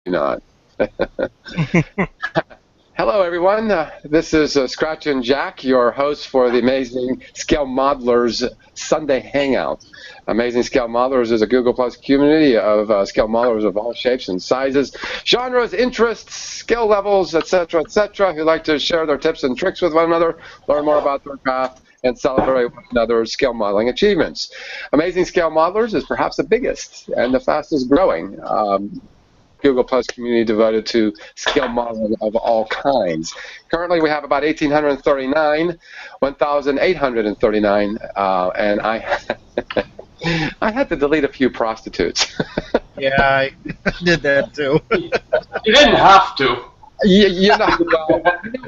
not. Hello, everyone. This is Scratch and Jack, your host for the Amazing Scale Modelers Sunday Hangout. Amazing Scale Modelers is a Google Plus community of scale modelers of all shapes and sizes, genres, interests, skill levels, etc., who like to share their tips and tricks with one another, learn more about their craft, and celebrate one another's scale modeling achievements. Amazing Scale Modelers is perhaps the biggest and the fastest growing Google Plus community devoted to scale modeling of all kinds. Currently, we have about 1,839, and I I had to delete a few prostitutes. Yeah, I did that too. You didn't have to. You know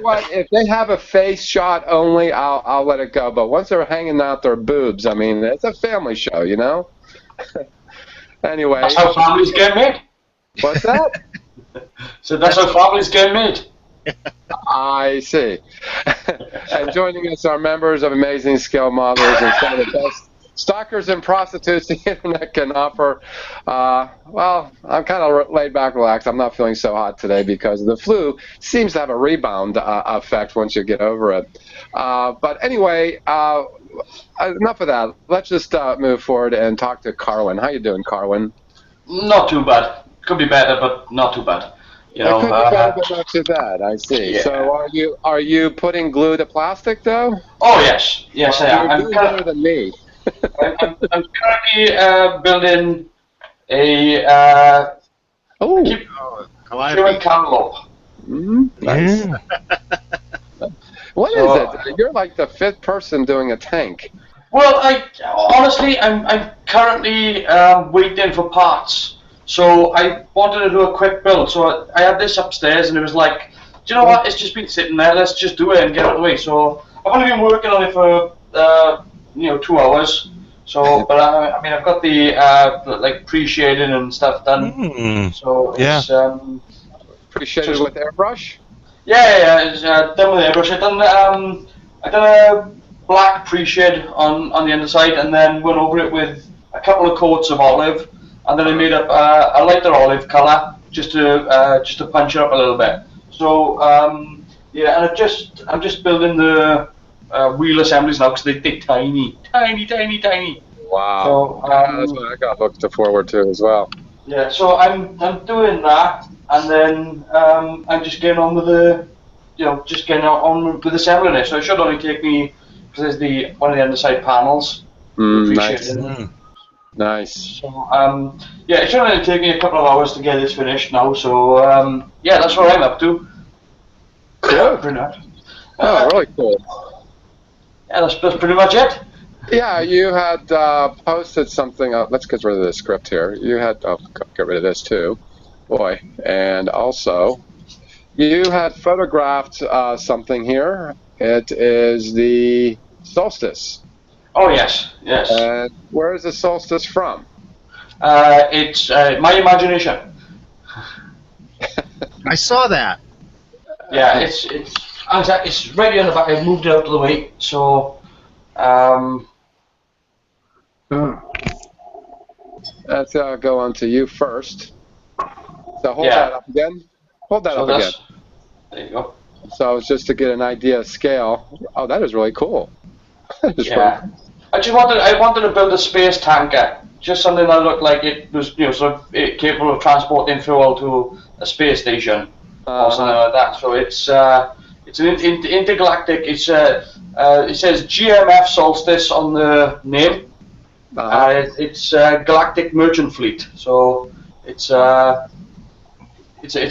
what? If they have a face shot only, I'll let it go. But once they're hanging out their boobs, I mean, it's a family show, you know. Anyway. That's how families get made. What's that? So that's how families get made. I see. And joining us are members of Amazing Scale Modelers and some of the best stalkers and prostitutes the internet can offer. Well, I'm kind of laid back, relaxed. I'm not feeling so hot today because the flu seems to have a rebound effect once you get over it. But anyway, enough of that. Let's just move forward and talk to Carwin. How you doing, Carwin? Not too bad. Could be better, but not too bad. You know, it could be better, but not too bad. I see. Yeah. So are you putting glue to plastic though? Oh yes, yes I am. You're doing better than me. I'm currently building a human cantaloupe. Nice. What is it? You're like the fifth person doing a tank. Well, honestly, I'm currently waiting for parts. So I wanted to do a quick build. So I had this upstairs, and it was like, do you know what? It's just been sitting there. Let's just do it and get it out of the way. So I've only been working on it for 2 hours. So, but I mean, I've got the like pre-shading and stuff done. So it's pre-shaded with airbrush. Yeah, it's done with airbrush. I done a black pre-shade on the underside, and then went over it with a couple of coats of olive. And then I made up a lighter olive color just to punch it up a little bit. So yeah, and I'm just building the wheel assemblies now because they're tiny. Wow. So that's what I got looked forward to as well. Yeah, so I'm doing that, and then I'm just getting on with the assembling it. So it should only take me, because there's one of the underside panels. Nice. Nice. So yeah, it should only take me a couple of hours to get this finished now. So yeah, that's what I'm up to. Cool. Pretty much. Oh, really cool. Yeah, that's pretty much it. Yeah, you had posted something. Let's get rid of the script here. You had get rid of this too, boy. And also, you had photographed something here. It is the solstice. Oh yes, yes. And where is the solstice from? It's my imagination. I saw that. Yeah, it's right here in the back. I moved it out of the way, so. Let's go on to you first. So hold that up again. Hold that up again. There you go. So it's just to get an idea of scale. Oh, that is really cool. Yeah. I wanted to build a space tanker, just something that looked like it was, sort of capable of transporting fuel to a space station or something like that. So it's an intergalactic. It says GMF Solstice on the name. It's a galactic merchant fleet. So it's a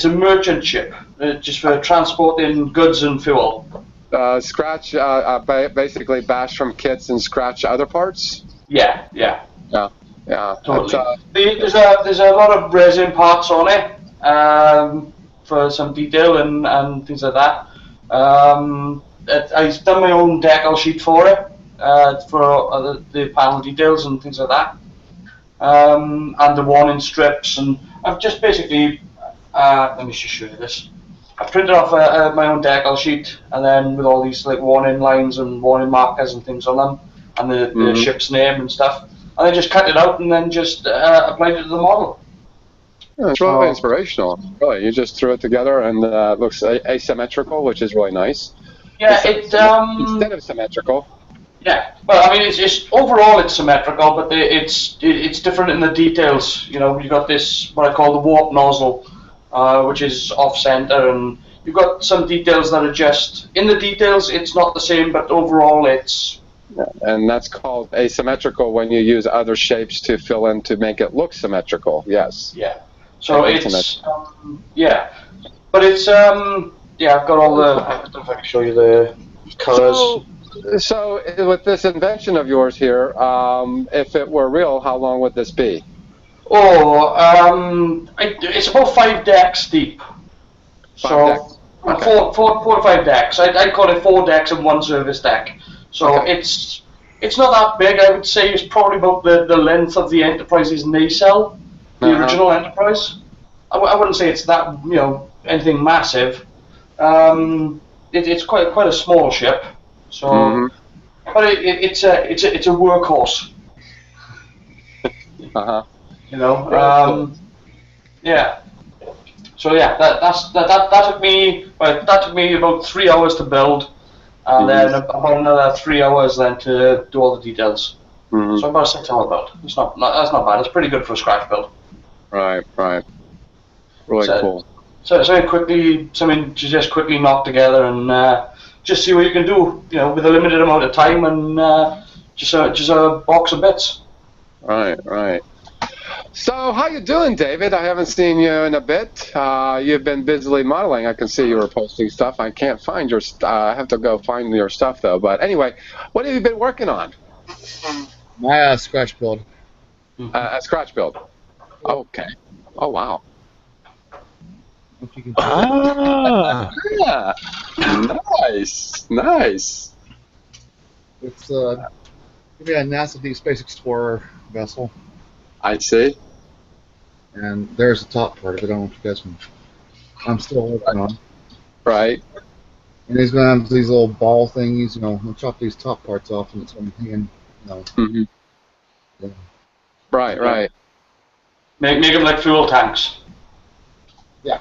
merchant ship, just for transporting goods and fuel. Scratch, basically bash from kits and scratch other parts? Yeah. Totally. There's a lot of resin parts on it for some detail and things like that. I've done my own decal sheet for it, for the panel details and things like that. And the warning strips, and I've just basically, let me just show you this. I printed off my own decal sheet, and then with all these like warning lines and warning markers and things on them, and the ship's name and stuff, and I just cut it out and then just applied it to the model. Yeah, it's really inspirational. Really, you just threw it together and it looks asymmetrical, which is really nice. Yeah, Instead of symmetrical. Yeah, well, I mean, it's overall it's symmetrical, but it's different in the details. You know, you got this what I call the warp nozzle, which is off center, and you've got some details that are just in the details. It's not the same, but overall it's. Yeah, and that's called asymmetrical when you use other shapes to fill in to make it look symmetrical. Yes. Yeah. So it's yeah, but it's yeah. I've got all the. I don't know if I can show you the colors. So with this invention of yours here, if it were real, how long would this be? Oh, it's about 5 decks deep. So Okay. four to 5 decks. I'd call it 4 decks and 1 service deck. So it's not that big. I would say it's probably about the length of the Enterprise's nacelle, the original Enterprise. I wouldn't say it's that anything massive. It's quite a small ship. So, but it's a workhorse. You know, yeah. So yeah, that took me about 3 hours to build, and then about another 3 hours then to do all the details. So about a 6 hour build. That's not bad. It's pretty good for a scratch build. Right. Really cool. So something to just quickly knock together and just see what you can do, with a limited amount of time and just a box of bits. Right. So how you doing, David? I haven't seen you in a bit. You've been busily modeling. I can see you were posting stuff. I can't find your I have to go find your stuff, though. But anyway, what have you been working on? My scratch build. A scratch build. Okay. Oh, wow. Yeah. Nice. It's maybe a NASA Deep Space Explorer vessel. I see. And there's the top part of it. I don't know if you guys can. I'm still working on. Right. And he's gonna have these little ball thingies. We'll chop these top parts off, and it's gonna hang. Yeah. Right. Make them like fuel tanks. Yeah.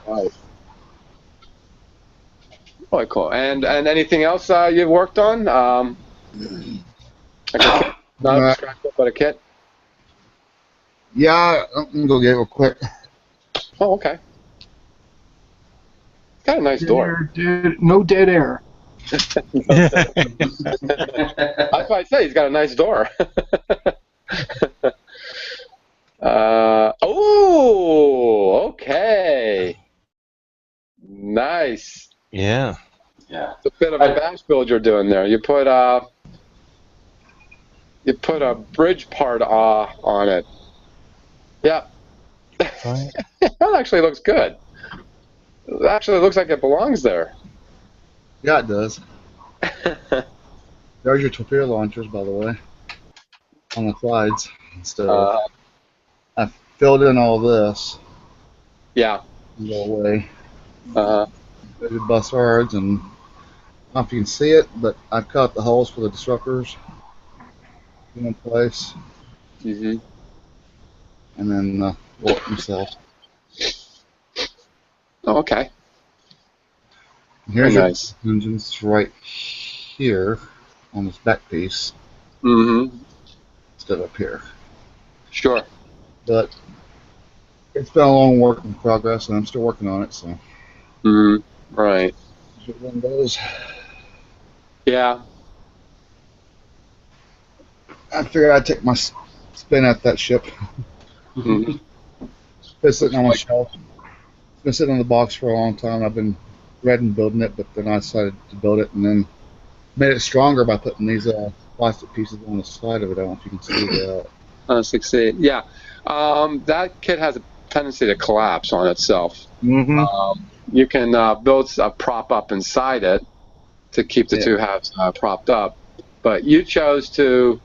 Right. Really cool. And anything else you've worked on? Like a kit? Not a scratch build, but a kit? Yeah, I'm gonna go get it real quick. Oh, okay. It's got a nice door. No dead air. That's why I say he's got a nice door. Okay. Nice. Yeah. It's a bit of a bash build you're doing there. You put a bridge part on it. Yep. Right. That actually looks good. It actually looks like it belongs there. Yeah, it does. There's your torpedo launchers, by the way, on the sides. So I filled in all this. Yeah. Go away. There's your bussards, and I don't know if you can see it, but I've cut the holes for the disruptors in place. And then the warp themselves. Oh, okay. And here's your nice engines right here on this back piece. Instead of up here. Sure. But it's been a long work in progress, and I'm still working on it. So. Right. That's what one does. Yeah. I figured I'd take my spin at that ship. It's been sitting on my shelf. It's been sitting on the box for a long time. I've been dreading building it, but then I decided to build it, and then made it stronger by putting these plastic pieces on the side of it. I don't know if you can see that. Succeed. Yeah. That kit has a tendency to collapse on itself. You can build a prop up inside it to keep the two halves propped up, but you chose to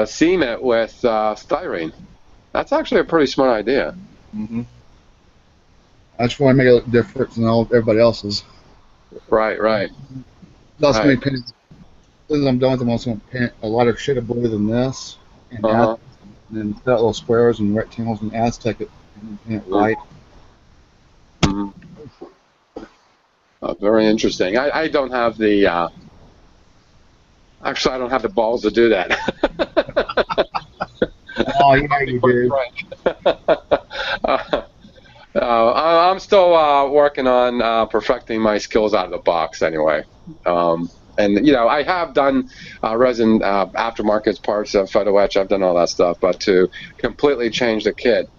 seam it with styrene. That's actually a pretty smart idea. I just want to make it look different than everybody else's. Right. That's many paints. As I'm done with them, I'm also going to paint a lighter shade of blue than this, and add and then cut little squares and rectangles and Aztec it and paint it white. Mhm. Very interesting. I don't have the actually I don't have the balls to do that. Oh yeah, you do. I'm still working on perfecting my skills out of the box anyway. And you know, I have done resin aftermarket parts of photo etch. I've done all that stuff, but to completely change the kit,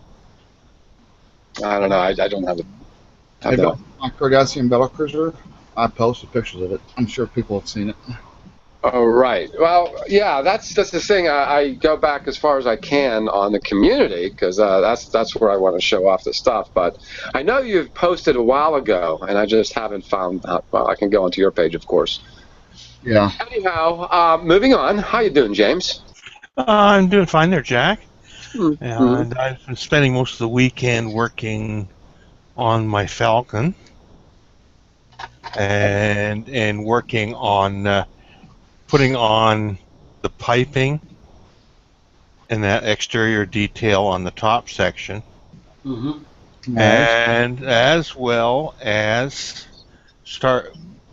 I don't know. I don't have Hey, my Cardassian Battle Cruiser, I posted pictures of it. I'm sure people have seen it. Oh, right. Well, yeah, that's the thing. I go back as far as I can on the community because that's where I want to show off the stuff. But I know you've posted a while ago, and I just haven't found. Well, I can go onto your page, of course. Yeah. Anyhow, moving on. How you doing, James? I'm doing fine there, Jack. Mm-hmm. And I've been spending most of the weekend working on my Falcon and working on putting on the piping and that exterior detail on the top section. Mm-hmm. Nice. And as well as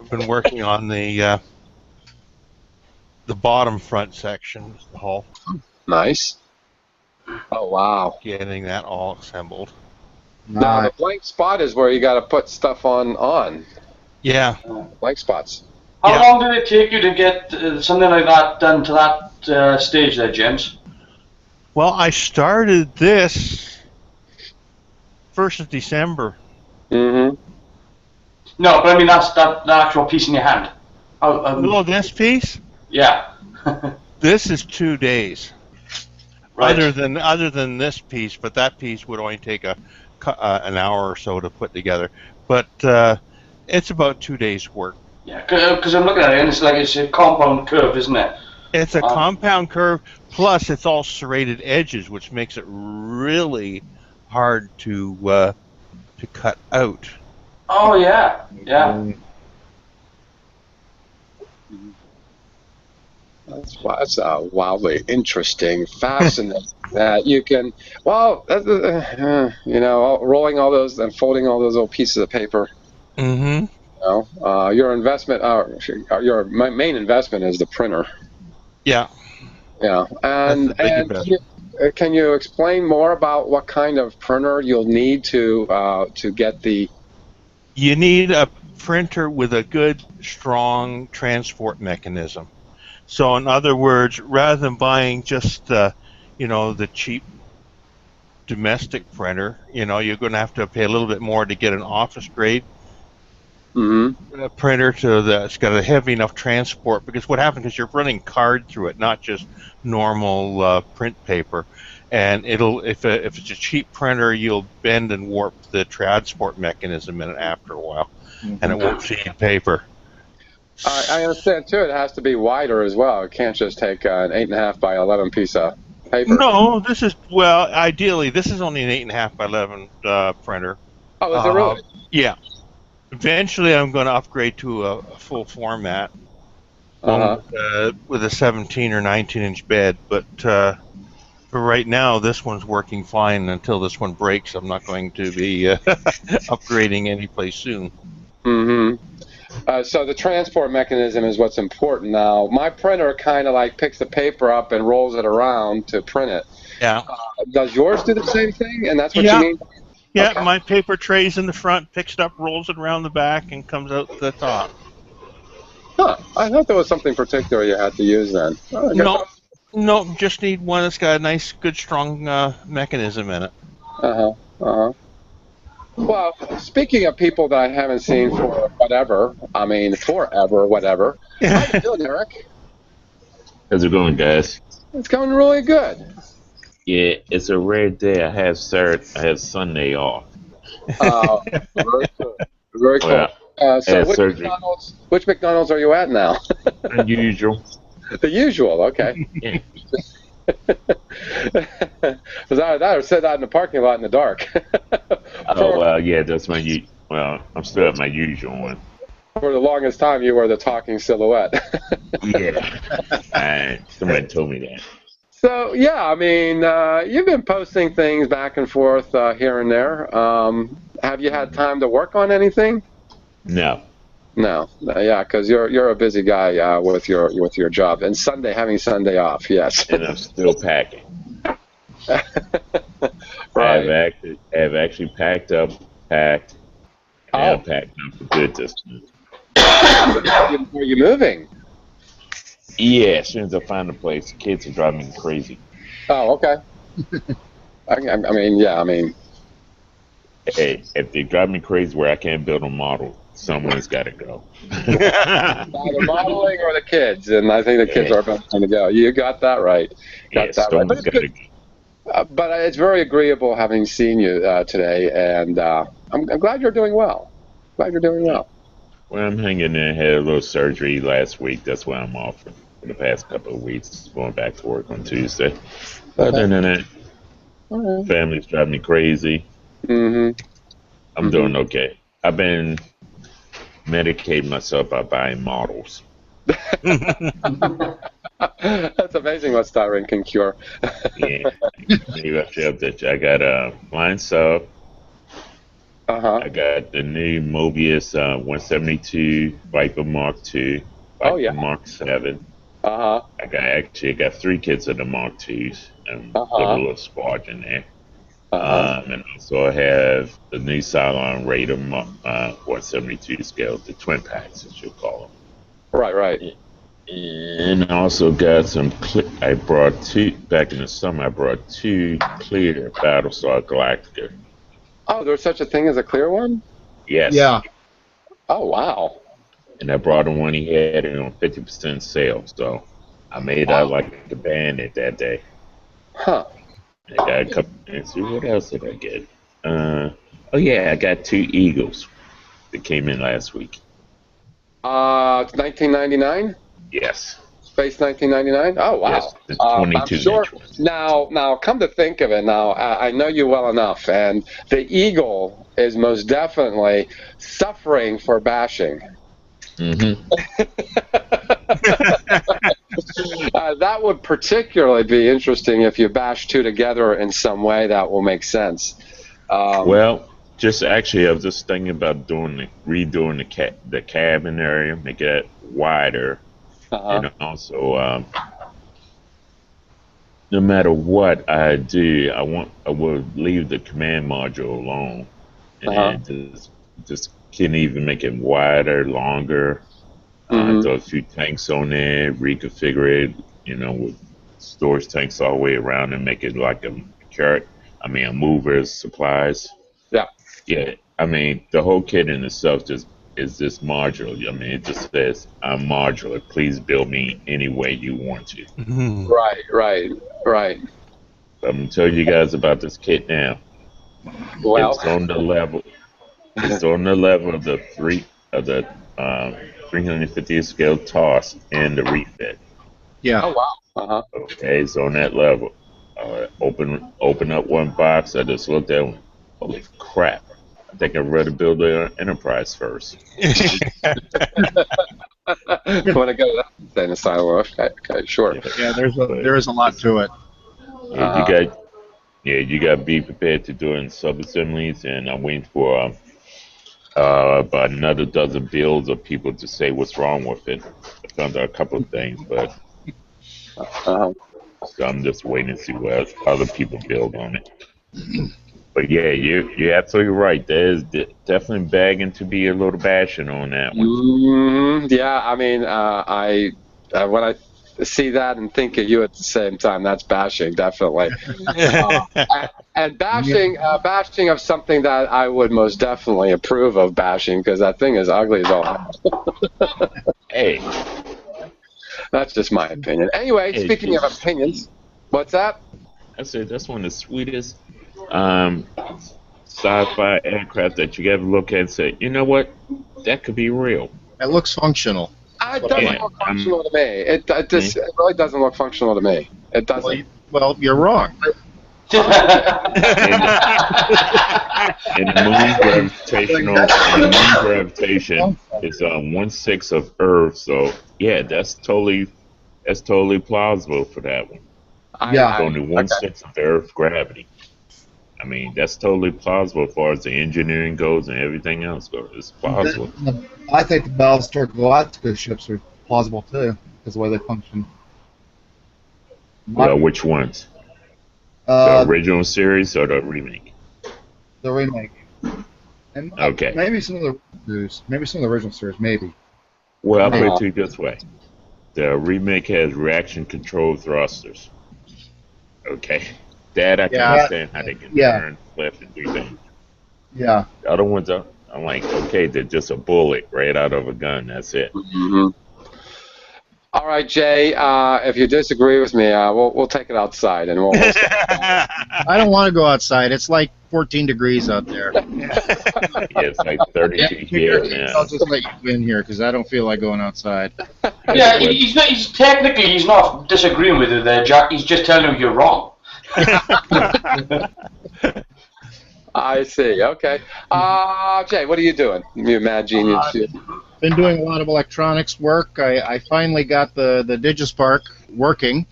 been working on the bottom front section, the hull. Nice. Oh, wow. Getting that all assembled. Now, the Nice. blank spot is where you got to put stuff on. Yeah. Blank spots. How Yeah. long did it take you to get something like that done to that stage there, James? Well, I started this 1st of December. Mm-hmm. No, but I mean that actual piece in your hand. Oh, this piece? Yeah. This is 2 days. Right. Other than this piece, but that piece would only take an hour or so to put together. But it's about 2 days' work. Yeah, because I'm looking at it and it's a compound curve, isn't it? It's a compound curve, plus it's all serrated edges, which makes it really hard to cut out. Oh yeah, yeah. That's wildly interesting, fascinating. That you can, well, you know, rolling all those and folding all those little pieces of paper. Mm-hmm. You know, your investment, your main investment is the printer. Yeah. Yeah, That's the big investment. Can you explain more about what kind of printer you'll need to get the? You need a printer with a good, strong transport mechanism. So, in other words, rather than buying just the cheap domestic printer, you're going to have to pay a little bit more to get an office grade printer it's got a heavy enough transport, because what happens is you're running card through it, not just normal print paper, and if it's a cheap printer, you'll bend and warp the transport mechanism in it after a while, and it won't feed paper. I understand too. It has to be wider as well. It can't just take an 8.5 by 11 piece of paper. No, ideally, this is only an 8.5 by 11 printer. Oh, is it really? Yeah. Eventually, I'm going to upgrade to a full format with a 17 or 19-inch bed. But for right now, this one's working fine. Until this one breaks, I'm not going to be upgrading anyplace soon. Mm-hmm. So the transport mechanism is what's important now. My printer kind of like picks the paper up and rolls it around to print it. Yeah. Does yours do the same thing? And that's what you mean? Yeah, Okay. My paper tray's in the front, picks it up, rolls it around the back, and comes out the top. Huh. I thought there was something particular you had to use then. No, just need one that's got a nice, good, strong mechanism in it. Well, speaking of people that I haven't seen for forever, how you doing, Eric? How's it going, guys? It's going really good. Yeah, it's a rare day. I have Sunday off. Very cool. Very cool. So which McDonald's are you at now? Unusual. The usual, okay. Yeah. That or sit out in the parking lot in the dark. Yeah, that's I'm still at my usual one. For the longest time, you were the talking silhouette. Yeah. Somebody told me that. So yeah, I mean, you've been posting things back and forth here and there. Have you had time to work on anything? No. No, yeah, because you're a busy guy with your job and having Sunday off. Yes. And I'm still packing. Right. I've actually packed, and I'm packed up for good this time. Where are you moving? Yeah, as soon as I find a place, the kids are driving me crazy. Oh, okay. I mean, yeah, I mean. Hey, if they drive me crazy where I can't build a model, someone's got to go. The modeling or the kids, and I think the kids are about to go. You got that right. Someone's got to go. But it's very agreeable having seen you today, and I'm glad you're doing well. Glad you're doing well. Well, I'm hanging in. Had a little surgery last week. That's why I'm off for the past couple of weeks. Going back to work on Tuesday. Other than that, family's driving me crazy. I'm doing okay. I've been medicating myself by buying models. That's amazing what styrene can cure. Yeah. Maybe I should update you. I got a flying sub. I got the new Mobius 172 Viper Mark II, Viper Mark 7. I got 3 kits of the Mark IIs and a little sparge in there. And also I have the new Cylon Raider 172 scale, the twin packs as you call them. Right. And I also got some. I brought 2 back in the summer. I brought 2 clear Battlestar Galactica. Oh, there's such a thing as a clear one? Yes. Yeah. Oh, wow. And I brought him when he had it on 50% sale. So I made out like a bandit that day. Huh. I got a couple. Let's see, what else did I get? Oh yeah, I got 2 Eagles that came in last week. 1999? Yes. Space 1999? Oh, wow. Yes, the 22 I'm sure. inch. Now, come to think of it, now I know you well enough, and the Eagle is most definitely suffering for bashing. That would particularly be interesting if you bash 2 together in some way that will make sense. Well, just actually, I was just thinking about redoing the cabin area, make it wider, and also no matter what I do, I will leave the command module alone, and just can even make it wider, longer. Throw a few tanks on there, reconfigure it, with storage tanks all the way around, and make it like a mover supplies. Yeah, I mean, the whole kit in itself just is this modular. I mean, it just says, I'm modular. Please build me any way you want to. Right. So I'm going to tell you guys about this kit now. Well, it's on the level. It's on the level of the 350th scale toss and the refit. Yeah. Oh, wow. Okay, it's on that level. Open up one box. I just looked at it. Holy crap. I think I'd rather build an Enterprise first. Want to go to that in a silo? Okay, sure. Yeah, there is a lot to it. You got to be prepared to do it in sub-assemblies, and I'm waiting for about another dozen builds of people to say what's wrong with it. I found out a couple of things, but so I'm just waiting to see what other people build on it. But yeah, you're absolutely right. There's definitely begging to be a little bashing on that one. Yeah, I mean, when I see that and think of you at the same time, that's bashing, definitely. And bashing of something that I would most definitely approve of bashing, because that thing is ugly as all. Hey. That's just my opinion. Anyway, speaking of opinions, what's that? I said that's one of the sweetest sci-fi aircraft that you ever look at and say, you know what, that could be real. It looks functional. It doesn't look functional to me. It really doesn't look functional to me. It doesn't. Well, you're wrong. And the moon's gravitation is 1/6 of Earth, so yeah, that's totally plausible for that one. only one sense of Earth gravity. I mean, that's totally plausible as far as the engineering goes and everything else goes. It's plausible. I think the Battlestar Galactica ships are plausible too, because the way they function. Well, which ones? The original series or the remake? The remake. And okay. Maybe some of the original series, maybe. Well, I'll put it to you this way: the remake has reaction control thrusters. Okay, that I can understand how they can turn, flip, and do things. Yeah. The other ones, I'm like, okay, they're just a bullet right out of a gun. That's it. Mm-hmm. All right, Jay. If you disagree with me, we'll take it outside, and we'll. I don't want to go outside. It's like 14 degrees out there. It's like 32 here now. I'll just let you in here because I don't feel like going outside. Yeah, he's technically he's not disagreeing with you there, Jack. He's just telling you you're wrong. I see. Okay. Jay, what are you doing? You mad genius. Been doing a lot of electronics work. I finally got the Digispark working.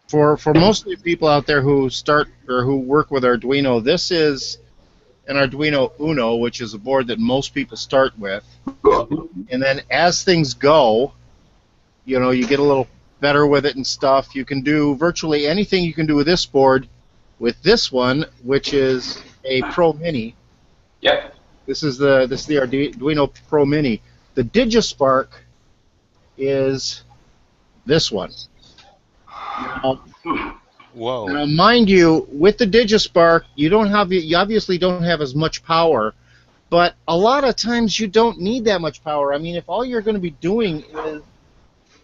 For most of the people out there who start or who work with Arduino, this is an Arduino Uno, which is a board that most people start with. And then as things go, you know, you get a little better with it and stuff. You can do virtually anything you can do with this board with this one, which is a Pro Mini. Yep. This is the Arduino Pro Mini. The Digispark is this one. Whoa. Now, mind you, with the Digispark, you obviously don't have as much power, but a lot of times you don't need that much power. I mean, if all you're going to be doing is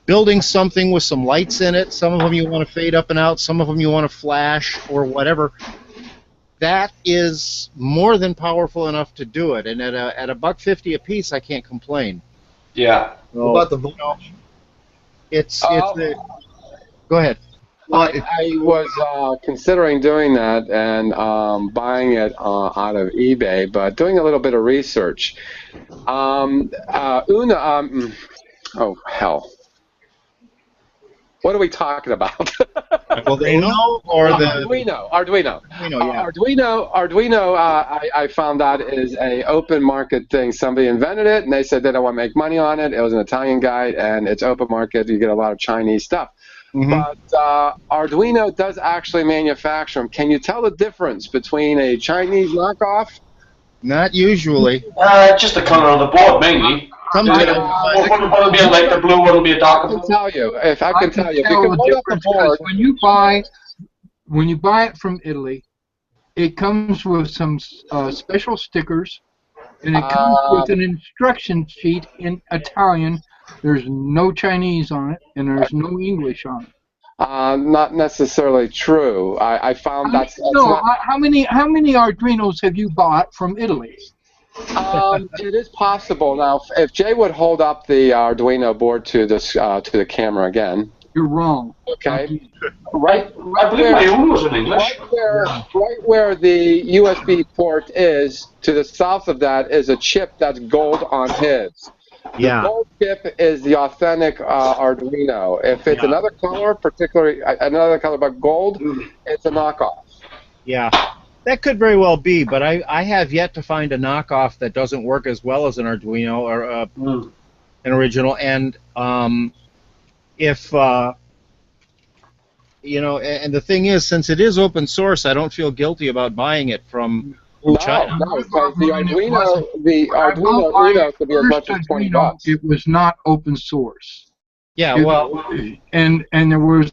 building something with some lights in it, some of them you want to fade up and out, some of them you want to flash or whatever, that is more than powerful enough to do it. And at $1.50 a piece, I can't complain. Yeah. So, what about the voltage? Go ahead. I was considering doing that and buying it out of eBay, but doing a little bit of research. Oh, hell. What are we talking about? Arduino or Arduino. Arduino, yeah. Arduino. I found out is a open market thing. Somebody invented it, and they said they don't want to make money on it. It was an Italian guy, and it's open market. You get a lot of Chinese stuff. Mm-hmm. But Arduino does actually manufacture them. Can you tell the difference between a Chinese knockoff? Not usually. Just the color of the board, mainly. One will be a lighter blue, one will be a darker blue. I can tell you. If I can tell you, if you can hold up the board. When you buy it from Italy, it comes with some special stickers, and it comes with an instruction sheet in Italian. There's no Chinese on it, and there's no English on it. Not necessarily true. I found that's no. Not, how many Arduinos have you bought from Italy? It is possible. Now, if Jay would hold up the Arduino board to the camera again. You're wrong. Okay. I believe my own was in English. Right where the USB port is, to the south of that is a chip that's gold on his. Yeah. The gold chip is the authentic Arduino. If it's another color, particularly another color but gold, it's a knockoff. Yeah. That could very well be, but I have yet to find a knockoff that doesn't work as well as an Arduino or an original. And if you know, and the thing is, since it is open source, I don't feel guilty about buying it from China. No, because the Arduino Uno could be as much as $20. It was not open source. Yeah, and there was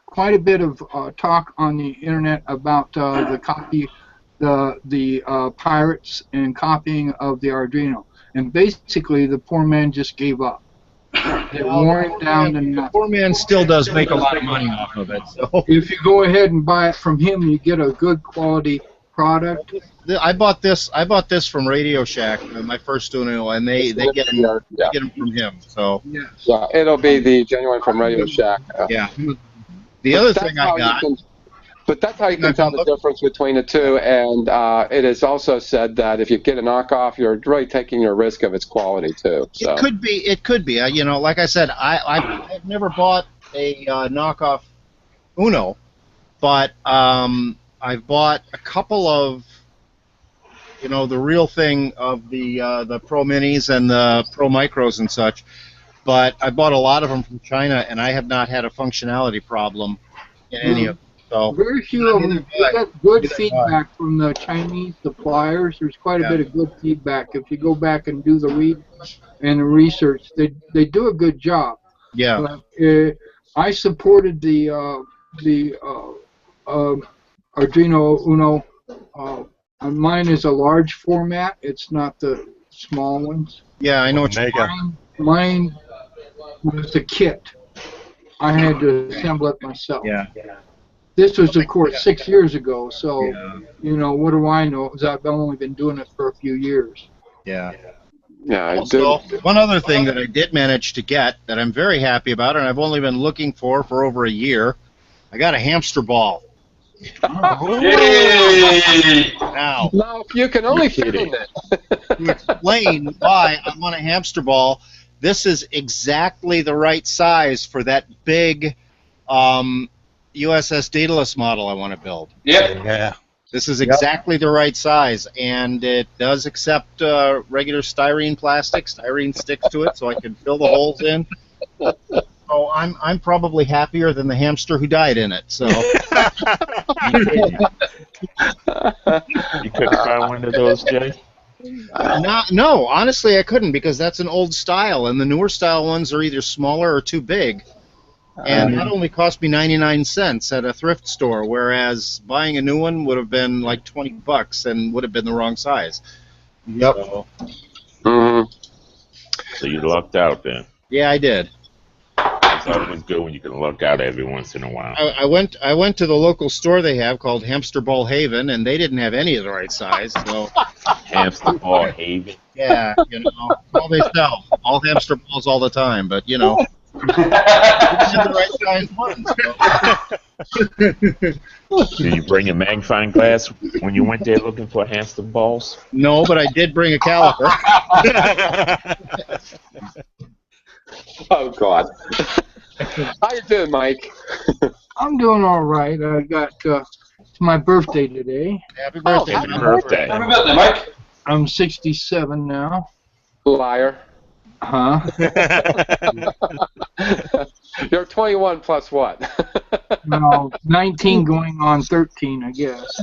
quite a bit of talk on the internet about the pirates and copying of the Arduino, and basically the poor man just gave up. It wore him down to nothing. The poor man still does make a lot of money off of it. So if you go ahead and buy it from him, you get a good quality product. I bought this from Radio Shack, my first Uno, and they get them from him. So yeah, it'll be the genuine from Radio Shack. Yeah. The other thing I got. But that's how you can tell the difference between the two, and it is also said that if you get a knockoff, you're really taking a risk of its quality too. So. It could be. It could be. You know, like I said, I've never bought a knockoff Uno, but I've bought a couple of, you know, the real thing of the Pro Minis and the Pro Micros and such. But I bought a lot of them from China, and I have not had a functionality problem in any of them. So very few of them get good feedback from the Chinese suppliers. There's quite a bit of good feedback. If you go back and do the read and the research, they do a good job. Yeah. But, I supported the Arduino Uno. Mine is a large format. It's not the small ones. Yeah, I know what you're Mine was a kit. I had to assemble it myself. Yeah. This was, of course, 6 years ago, so, you know, what do I know? Because I've only been doing it for a few years. Yeah. Yeah, I also, one other thing that I did manage to get that I'm very happy about, and I've only been looking for over a year, I got a hamster ball. Yay! Now, you can only fit in it. To explain why I want a hamster ball, this is exactly the right size for that big USS Daedalus model I want to build. Yep. Yeah. This is exactly the right size, and it does accept regular styrene plastic. Styrene sticks to it, so I can fill the holes in. So I'm probably happier than the hamster who died in it. So You couldn't find one of those, Jay? no, honestly, I couldn't, because that's an old style, and the newer style ones are either smaller or too big. And that only cost me 99 cents at a thrift store, whereas buying a new one would have been like $20 and would have been the wrong size. Yep. So, So you lucked out then. yeah, I did. It's always good when you can luck out every once in a while. I went to the local store they have called Hamster Ball Haven, and they didn't have any of the right size. So Hamster Ball Haven. yeah, you know, all they sell, all hamster balls all the time. But you know, they didn't have the right size ones. Did you bring a magnifying glass when you went there looking for hamster balls? No, but I did bring a caliper. Oh, God. How you doing, Mike? I'm doing all right. I got it's my birthday today. Happy birthday! Happy birthday. Happy birthday, Mike. I'm 67 now. Liar. Huh? You're 21 plus what? No, 19 going on 13, I guess.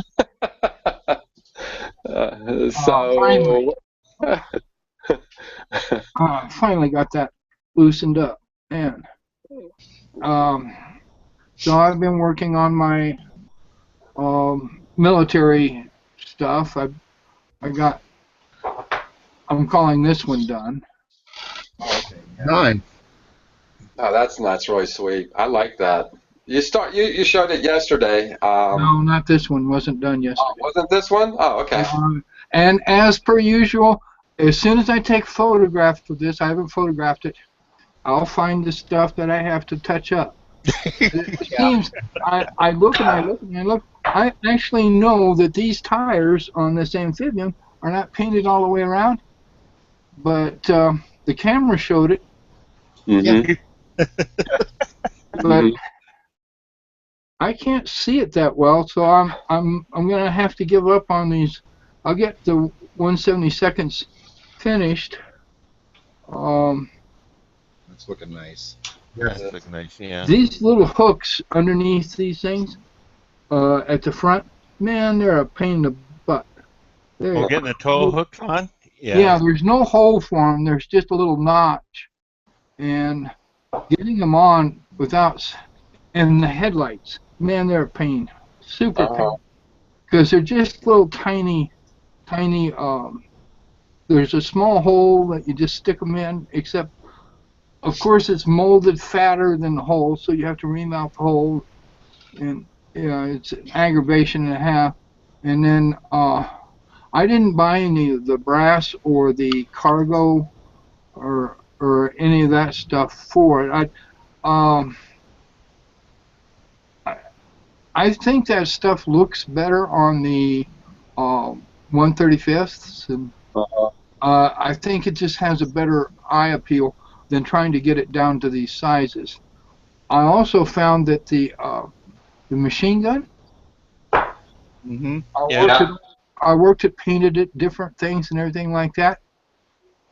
So... Finally got that loosened up, man. So I've been working on my military stuff. I'm calling this one done. Okay. 9. Oh, that's really sweet. I like that. You showed it yesterday. No, not this one. Wasn't done yesterday. Oh, wasn't this one? Oh, okay. And as per usual, as soon as I take photographs of this, I haven't photographed it, I'll find the stuff that I have to touch up. It seems, I look and I look and I look. I actually know that these tires on this amphibian are not painted all the way around, but the camera showed it. Mm-hmm. But I can't see it that well, so I'm gonna have to give up on these. I'll get the 1/72 finished. That's looking nice. That's looking nice, yeah. These little hooks underneath these things at the front, man, they're a pain in the butt. Oh, getting the tow hooks on? Yeah, there's no hole for them. There's just a little notch. And getting them on without, and the headlights, man, they're a pain. Super pain. Because they're just little tiny, there's a small hole that you just stick them in, except, of course, it's molded fatter than the hole, so you have to ream out the hole, and it's an aggravation and a half. And then I didn't buy any of the brass or the cargo or any of that I think that stuff looks better on the 1/35ths, and I think it just has a better eye appeal than trying to get it down to these sizes. I also found that the machine gun. Mm-hmm. I worked it, painted it, different things and everything like that,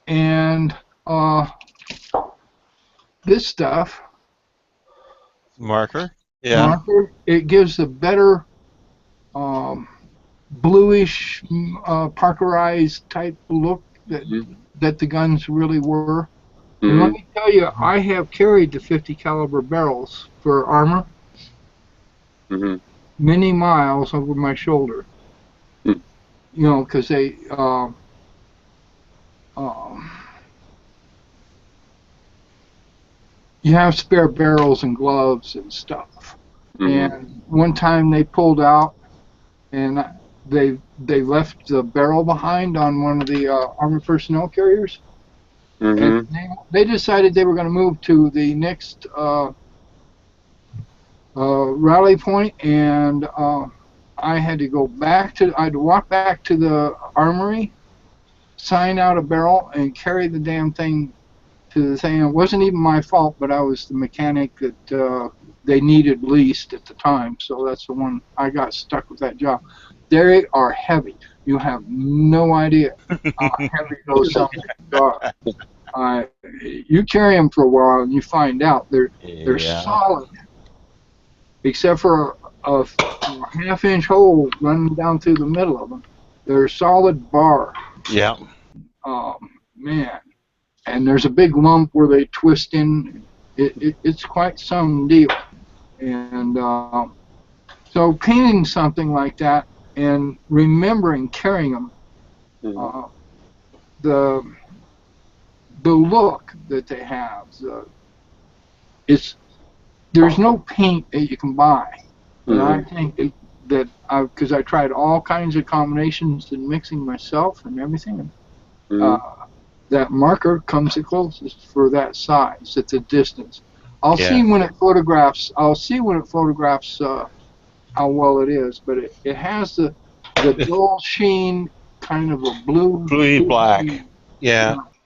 and this stuff. Marker. Yeah. Marker. It gives a better bluish, parkerized type look that the guns really were. And let me tell you, I have carried the 50 caliber barrels for armor many miles over my shoulder. You know, because they you have spare barrels and gloves and stuff. And one time they pulled out, and they left the barrel behind on one of the armored personnel carriers. And they decided they were going to move to the next rally point, and I had to go back to. I had to walk back to the armory, sign out a barrel, and carry the damn thing to the thing. It wasn't even my fault, but I was the mechanic that they needed least at the time, so that's the one I got stuck with that job. They are heavy. You have no idea how heavy those things are. You carry them for a while and you find out they're solid, except for a half-inch hole running down through the middle of them. They're solid bar. Yeah. Man, and there's a big lump where they twist in. It's quite some deal. And so painting something like that and remembering carrying them, the look that they have, there's no paint that you can buy. And I think that because I tried all kinds of combinations and mixing myself and everything, that marker comes the closest for that size at the distance. I'll see when it photographs. How well it is, but it has the dull sheen, kind of a bluey black,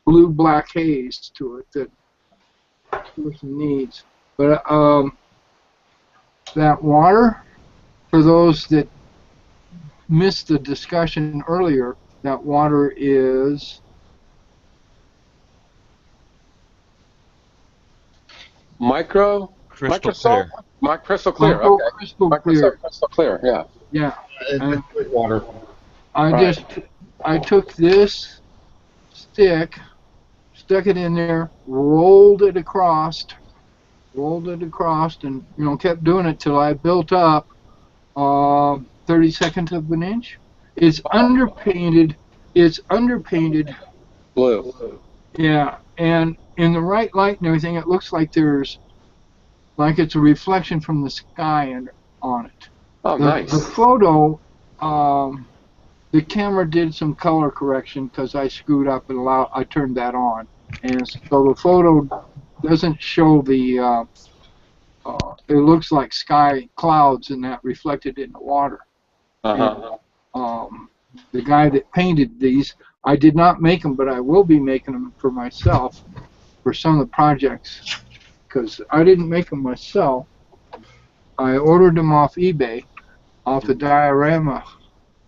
blue-black haze to it that person needs. But that water, for those that missed the discussion earlier, that water is crystal clear. Crystal clear. Okay. Crystal clear. Yeah. Yeah. And water. I took this stick, stuck it in there, rolled it across, and kept doing it till I built up 32nd of an inch. It's underpainted. Blue. Yeah, and in the right light and everything, it looks like it's a reflection from the sky on it. Oh, nice. The photo, the camera did some color correction because I screwed up and I turned that on, and so the photo doesn't show the. It looks like sky clouds and that reflected in the water. The guy that painted these, I did not make them, but I will be making them for myself for some of the projects, because I didn't make them myself. I ordered them off eBay, off the diorama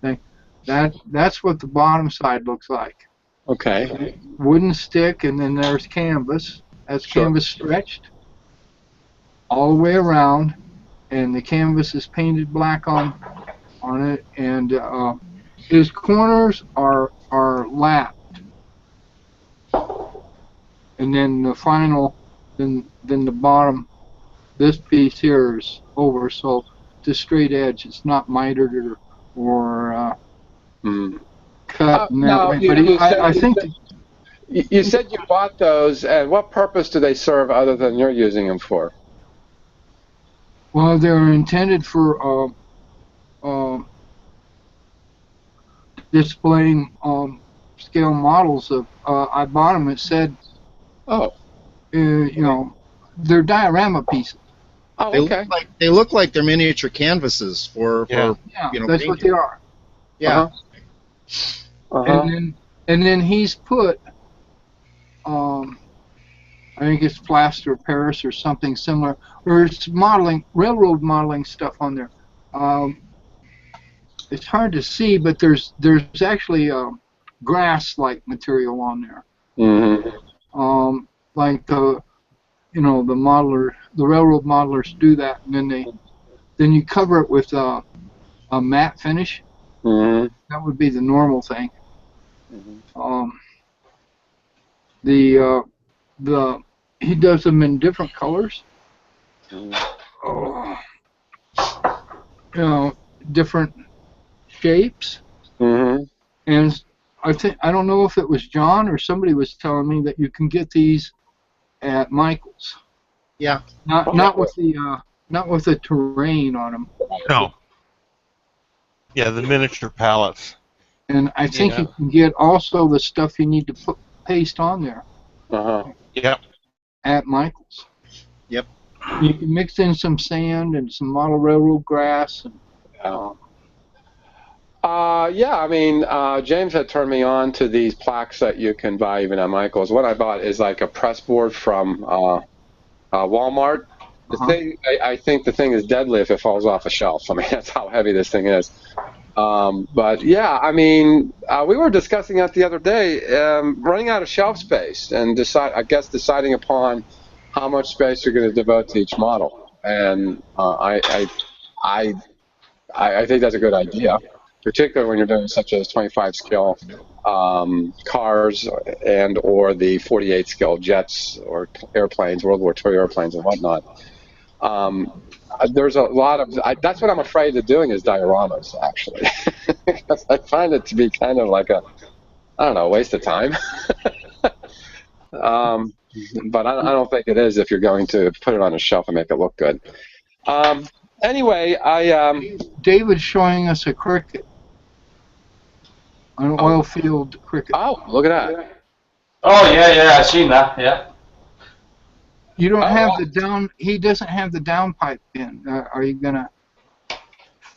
thing. That's what the bottom side looks like. Okay. Wooden stick, and then there's canvas. That's canvas stretched all the way around, and the canvas is painted black on it, and his corners are lapped, and then the final, then the bottom, this piece here is over, so it's a straight edge. It's not mitered or cut in that way. But I think you said you bought those, and what purpose do they serve other than you're using them for? Well, they're intended for displaying scale models of. I bought them. It said, they're diorama pieces. Oh, They okay. look like they're miniature canvases for Yeah, you know, that's what they are. yeah. And then he's put, I think it's plaster of Paris or something similar, or it's railroad modeling stuff on there. It's hard to see, but there's actually grass-like material on there. Like the railroad modelers do that, and then you cover it with a matte finish. That would be the normal thing. He does them in different colors. Different shapes. And I don't know if it was John or somebody was telling me that you can get these at Michael's. Yeah. Not with the terrain on them. No. Yeah, the miniature pallets. And I think you can get also the stuff you need to paste on there. Yep. At Michael's. Yep. You can mix in some sand and some model railroad grass. And, yeah, I mean, James had turned me on to these plaques that you can buy even at Michael's. What I bought is like a press board from Walmart. The thing, I think the thing is deadly if it falls off a shelf. I mean, that's how heavy this thing is. But yeah, I mean, we were discussing that the other day, running out of shelf space and deciding upon how much space you're going to devote to each model. And I think that's a good idea, particularly when you're doing such as 25 scale cars and or the 48 scale jets or airplanes, World War II airplanes and whatnot. There's a lot of that's what I'm afraid of doing is dioramas, actually. Because I find it to be kind of like a waste of time. But I don't think it is if you're going to put it on a shelf and make it look good. Anyway, David's showing us a cricket, an oil field cricket. Oh, look at that! Oh yeah, I've seen that. Yeah. You don't have the down. He doesn't have the downpipe in. Are you gonna?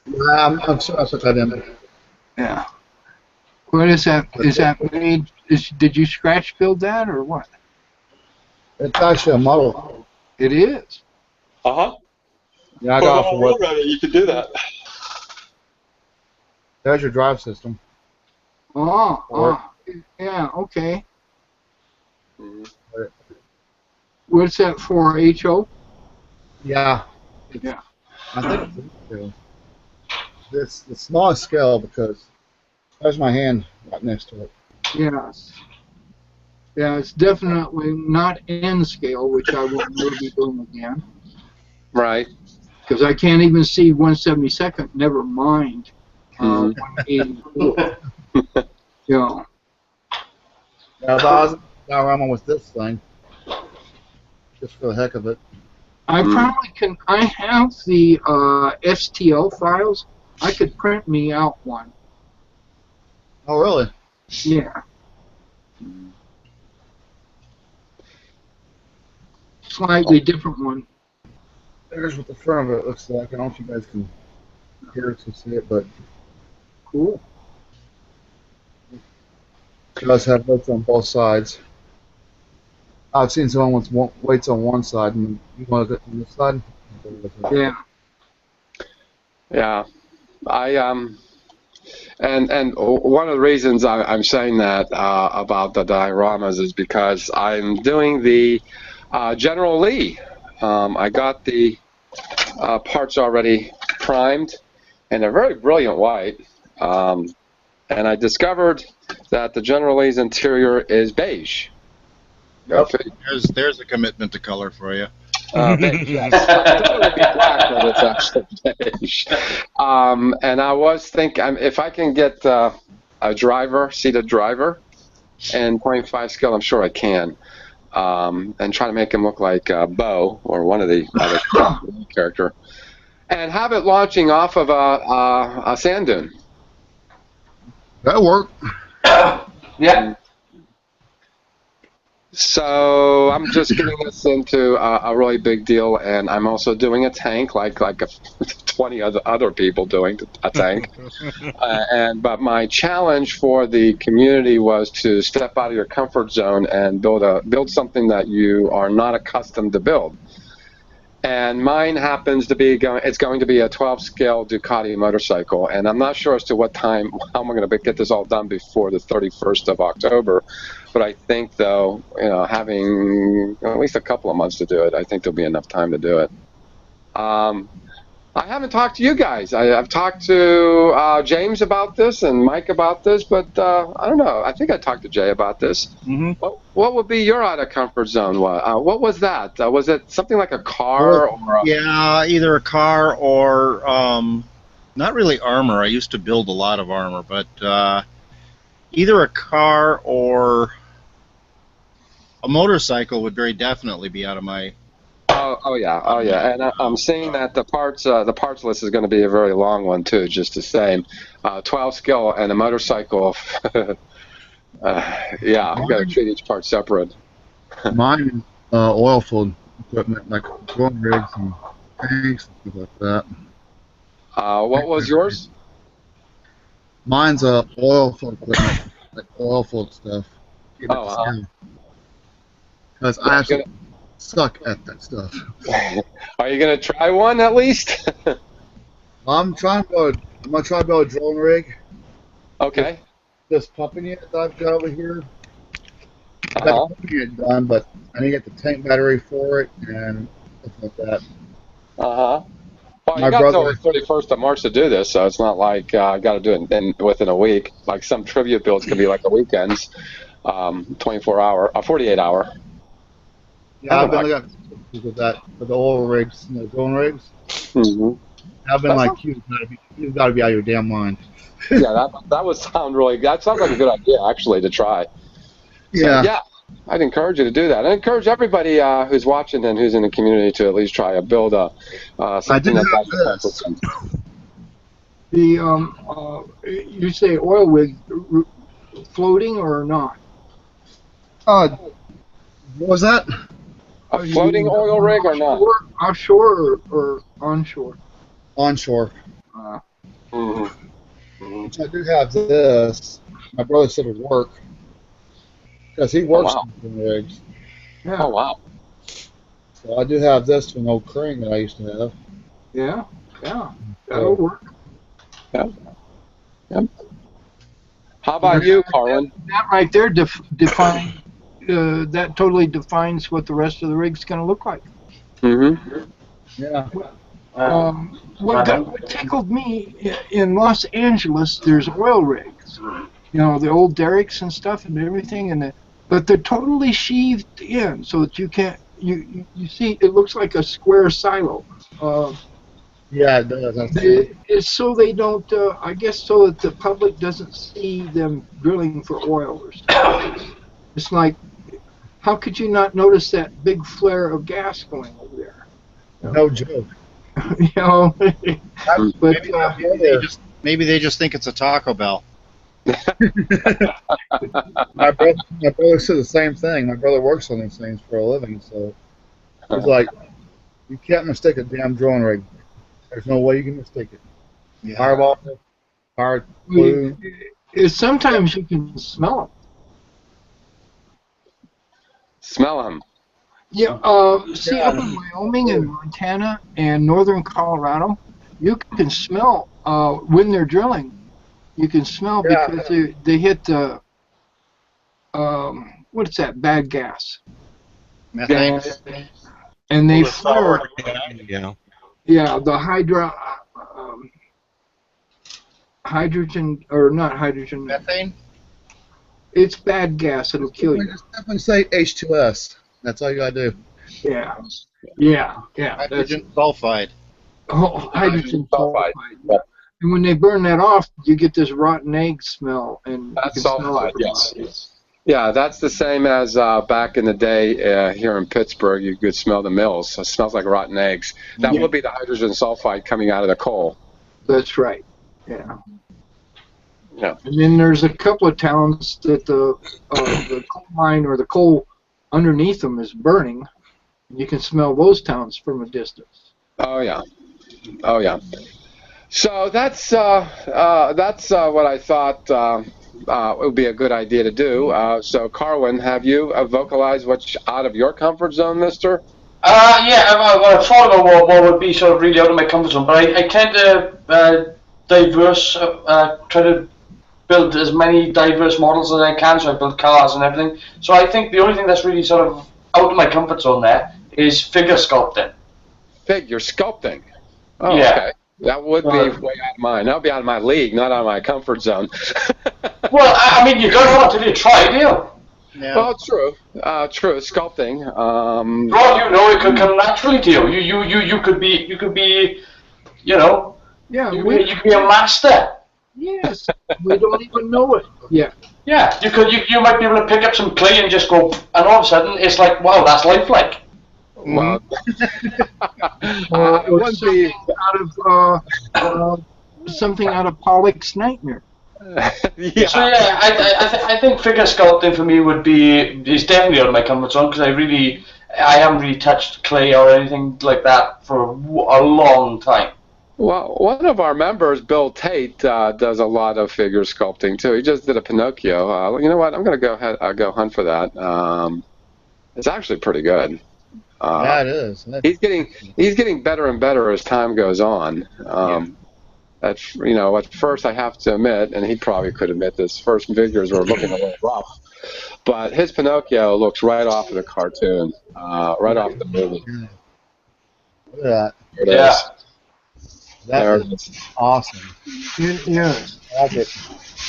I'm sure I put that in. Yeah. What is that? Is that made? Did you scratch build that or what? It's actually a model. It is. Yeah, I got it for what? You can do that. There's your drive system. Yeah, okay. What's that for, HO? Yeah. Yeah. I think it's the smallest scale because there's my hand right next to it. Yes. Yeah, it's definitely not N scale, which I will never be doing again. Right. Because I can't even see 1/72nd, never mind 1/84. Yeah. Yeah, the diorama was this thing. Just for the heck of it. I probably can. I have the STL files. I could print me out one. Oh, really? Yeah. Slightly different one. There's what the front of it looks like. I don't know if you guys can hear it to see it, but Cool. it does have weights on both sides. I've seen someone with weights on one side and you want it on this side. Yeah. Yeah. And one of the reasons I'm saying that about the dioramas is because I'm doing the General Lee. I got the parts already primed, and they're very brilliant white. And I discovered that the General Lee's interior is beige. Yep. There's a commitment to color for you. Beige, yes. It would be black, but it's actually beige. And I was thinking, if I can get a seated driver, and 0.5 scale, I'm sure I can, and try to make him look like Bo or one of the other character, and have it launching off of a sand dune. That'll work. Yeah. So I'm just getting this into a really big deal, and I'm also doing a tank, like 20 other people doing a tank. But my challenge for the community was to step out of your comfort zone and build something that you are not accustomed to build. And mine happens to be it's going to be a 12 scale Ducati motorcycle, and I'm not sure as to how I'm going to get this all done before the 31st of October. But I think, though, having at least a couple of months to do it, I think there'll be enough time to do it. I haven't talked to you guys. I've talked to James about this and Mike about this, but I don't know. I think I talked to Jay about this. Mm-hmm. What would be your out of comfort zone? What was that? Was it something like a car? Yeah, either a car or not really armor. I used to build a lot of armor, but either a car or a motorcycle would very definitely be out of my. Oh yeah, and I'm seeing that the parts list is going to be a very long one too. Just the same, 12 skill and a motorcycle. Yeah, I've got to treat each part separate. Mine, oil field equipment like drilling rigs and tanks and stuff like that. What was yours? Mine's oil field equipment, like oil field stuff. Because I actually suck at that stuff. Are you gonna try one at least? I'm gonna try to build a drilling rig. Okay. This pumping unit that I've got over here. I've got the pumping unit done, but I need to get the tank battery for it and stuff like that. Well, you got till the 31st of March to do this, so it's not like I got to do it within a week. Like some trivia builds can be like the weekends, 24-hour, 48-hour. Yeah, I've been looking at with that for the oil rigs and the drilling rigs. Mm-hmm. I've been like, you've got to be out of your damn mind. Yeah, that would sound really good. That sounds like a good idea, actually, to try. Yeah. So, yeah, I'd encourage you to do that. I encourage everybody who's watching and who's in the community to at least try to build something that's You say oil rig floating or not? What was that? A floating oil rig or not? Offshore or onshore? Onshore. Mm-hmm. I do have this. My brother said it would work. Because he works on rigs. Yeah. Oh, wow. So I do have this to an old crane that I used to have. Yeah. That'll work. Yeah. How about you, Carlin? That right there that totally defines what the rest of the rig's going to look like. Mm-hmm. Yeah. What tickled me in Los Angeles, there's oil rigs, the old derricks and stuff and everything, but they're totally sheathed in so that you can't. You see, it looks like a square silo. Yeah, it does. It's so they don't. I guess so that the public doesn't see them drilling for oil or stuff. It's like, how could you not notice that big flare of gas going over there? No joke. But maybe they just think it's a Taco Bell. My brother said the same thing. My brother works on these things for a living, so he's like, you can't mistake a damn drilling rig. There's no way you can mistake it. Yeah. Fireball, fire glue. Sometimes you can smell them. Smell them. Yeah, see, up in Wyoming and Montana and northern Colorado, you can smell when they're drilling. You can smell because they hit the what's that bad gas? Methane. And they flare. Yeah, the hydrogen or not hydrogen. Methane. It's bad gas. It'll kill you. Just definitely say H2S. That's all you gotta do. Yeah. Hydrogen sulfide. Hydrogen sulfide. And when they burn that off, you get this rotten egg smell, and that's sulfide. Yes. Yeah, that's the same as back in the day here in Pittsburgh. You could smell the mills. It smells like rotten eggs. That would be the hydrogen sulfide coming out of the coal. That's right. Yeah. And then there's a couple of towns that the coal mine or the coal underneath them is burning. You can smell those towns from a distance. Oh yeah, oh yeah. So that's what I thought would be a good idea to do. So Carwin, have you vocalized what's out of your comfort zone, Mister? Yeah, I thought about what would be sort of really out of my comfort zone, but I tend to try to build as many diverse models as I can, so I build cars and everything. So I think the only thing that's really sort of out of my comfort zone there is figure sculpting. Figure sculpting? Oh, yeah. Okay. That would be way out of mine. That would be out of my league, not out of my comfort zone. Well, I mean, you don't know until you try, do you? Yeah. Well, true. True. Sculpting. Well, you know, it could come naturally to you. You could be, you know, Yeah, you could be a master. yes, we don't even know it. Yeah. Yeah, you might be able to pick up some clay and just go, and all of a sudden it's like, wow, that's lifelike. Well, Or it wouldn't be. Something out of Pollock's Nightmare. Yeah. So yeah, I think figure sculpting for me is definitely out of my comfort zone because I haven't really touched clay or anything like that for a long time. Well, one of our members, Bill Tate, does a lot of figure sculpting too. He just did a Pinocchio. You know what? I'm going to go hunt for that. It's actually pretty good. Yeah, it is. He's getting better and better as time goes on. At first I have to admit, and he probably could admit this, first figures were looking a little rough, but his Pinocchio looks right off of the cartoon, right off the movie. Look at There it Yeah. is. that. There That it is awesome. Yes. I like it.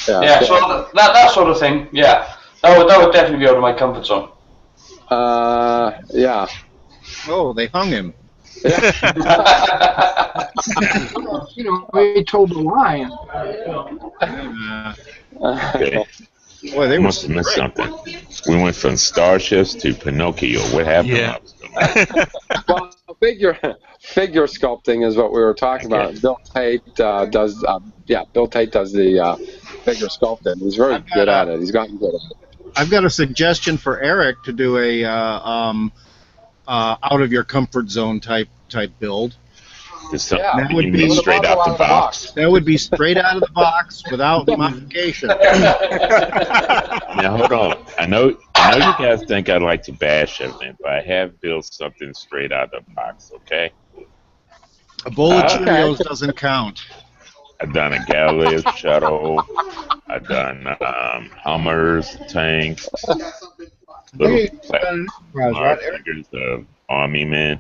Yeah, so that sort of thing, yeah, that would definitely be out of my comfort zone. Yeah. Oh, they hung him. You know, we told a lie. Okay. Boy, they I must were have missed something. We went from starships to Pinocchio. What happened? Yeah. Well, figure sculpting is what we were talking about. Bill Tate does. Bill Tate does the figure sculpting. He's very good at it. He's gotten good at it. I've got a suggestion for Eric to do a out of your comfort zone type build. Just Yeah. something That would you be mean straight out the box. That would be straight out of the box without modification. Now hold on. I know you guys think I like to bash everything, but I have built something straight out of the box. Okay. A bowl of Okay. Cheerios doesn't count. I've done a Galilean shuttle. I've done Hummers, tanks, little Hey, right, Eric? figures of Army men.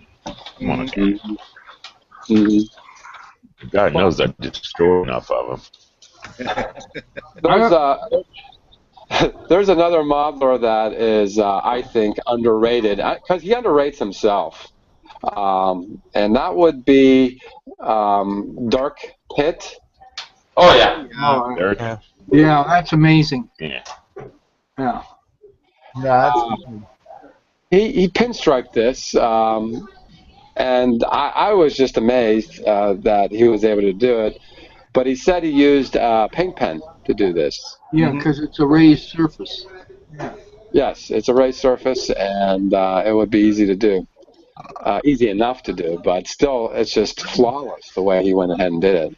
Come on, guys. God knows I destroyed enough of them. There's another modeler that is, I think, underrated because he underrates himself, and that would be Dark Pit. Oh yeah. Oh, Eric? yeah, that's amazing. Yeah. Yeah. Yeah, that's He pinstriped this, and I was just amazed that he was able to do it. But he said he used paint pen to do this. Yeah, because it's a raised surface. Yes, it's a raised surface, and it would be easy to do. Easy enough to do, but still, it's just flawless the way he went ahead and did it.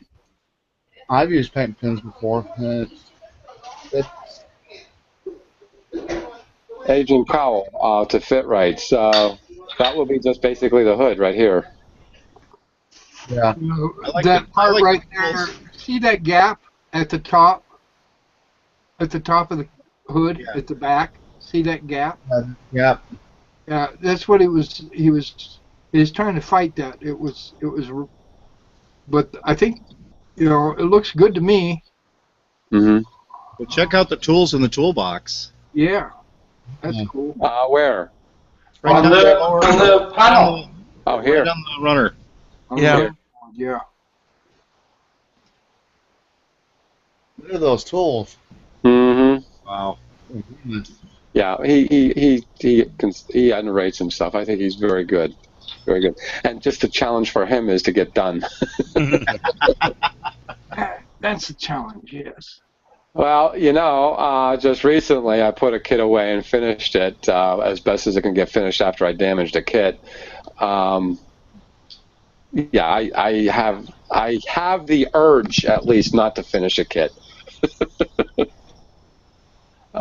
I've used paint pens before, and it's Agent Cowell to fit right. So that will be just basically the hood right here. yeah. You know, I like that the- I part like right the there. tools. See that gap at the top? At the top of the hood, Yeah. at the back. See that gap? Yeah. Yeah, that's what he was trying to fight that. It was, but I think, you know, it looks good to me. Mm-hmm. Well, check out the tools in the toolbox. Yeah, that's Yeah. cool. Where? Right On down the lower- on the panel. Oh, right here. on the runner. Yeah. Yeah. Look at those tools. Mm-hmm. Wow. Yeah, he underrates himself. I think he's very good. Very good. And just the challenge for him is to get done. That's a challenge, yes. Well, just recently I put a kit away and finished it as best as it can get finished after I damaged a kit. Yeah, I have the urge at least not to finish a kit.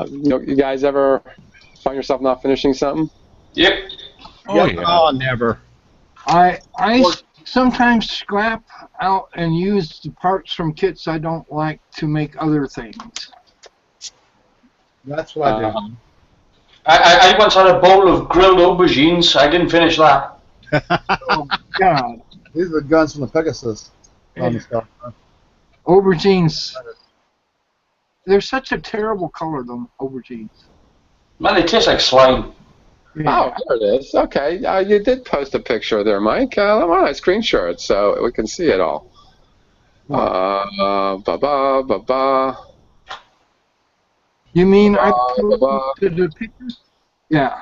You guys ever find yourself not finishing something? Yep. Oh, yeah. Oh, never. I sometimes scrap out and use the parts from kits I don't like to make other things. That's what I do. I once had a bowl of grilled aubergines. I didn't finish that. Oh, God. These are the guns from the Pegasus. On the stuff. Aubergines. They're such a terrible color, them aubergines. Man, they taste like slime. Oh, there it is. Okay, you did post a picture there, Mike. Why don't I screenshot it so we can see it all? You mean I posted the picture? Yeah.